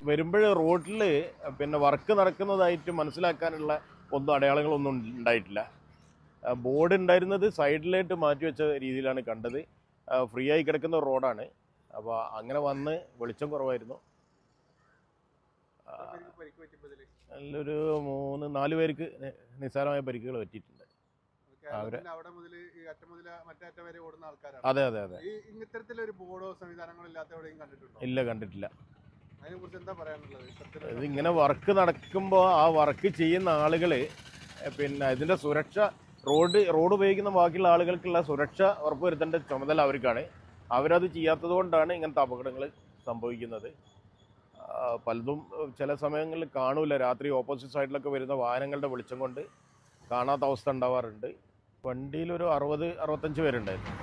വരുമ്പോൾ റോഡിൽ പിന്നെ വർക്ക് നടക്കുന്നതായിട്ട് മനസ്സിലാക്കാനുള്ള ഒന്നും അടയാളങ്ങളൊന്നും ഉണ്ടായിട്ടില്ല. ബോർഡ് ഉണ്ടായിരുന്നത് സൈഡിലായിട്ട് മാറ്റി വെച്ച രീതിയിലാണ് കണ്ടത്. ഫ്രീ ആയി കിടക്കുന്ന റോഡാണ്. അപ്പോൾ അങ്ങനെ വന്ന് വെളിച്ചം കുറവായിരുന്നു. അതിലൊരു 3-4 പേർക്ക് നിസ്സാരമായ പരിക്കുകൾ പറ്റിയിട്ടുണ്ട്. അതെ അതെ അതെ. ഇല്ല, കണ്ടിട്ടില്ല. ഇതിങ്ങനെ വർക്ക് നടക്കുമ്പോൾ ആ വർക്ക് ചെയ്യുന്ന ആളുകൾ പിന്നെ ഇതിൻ്റെ സുരക്ഷ, റോഡ് ഉപയോഗിക്കുന്ന ബാക്കിയുള്ള ആളുകൾക്കുള്ള സുരക്ഷ ഉറപ്പുവരുത്തേണ്ട ചുമതല അവർക്കാണ്. അവരത് ചെയ്യാത്തത് കൊണ്ടാണ് ഇങ്ങനത്തെ അപകടങ്ങൾ സംഭവിക്കുന്നത്. പലതും ചില സമയങ്ങളിൽ കാണൂല. രാത്രി ഓപ്പോസിറ്റ് സൈഡിലൊക്കെ വരുന്ന വാഹനങ്ങളുടെ വെളിച്ചം കൊണ്ട് കാണാത്ത അവസ്ഥ ഉണ്ടാവാറുണ്ട്. വണ്ടിയിലൊരു 60-65 പേരുണ്ടായിരുന്നു.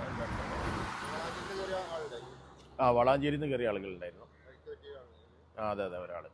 വളാഞ്ചേരിയിൽ നിന്ന് കയറിയ ആളുകളുണ്ടായിരുന്നു. അതെ അതെ, ഒരാൾ.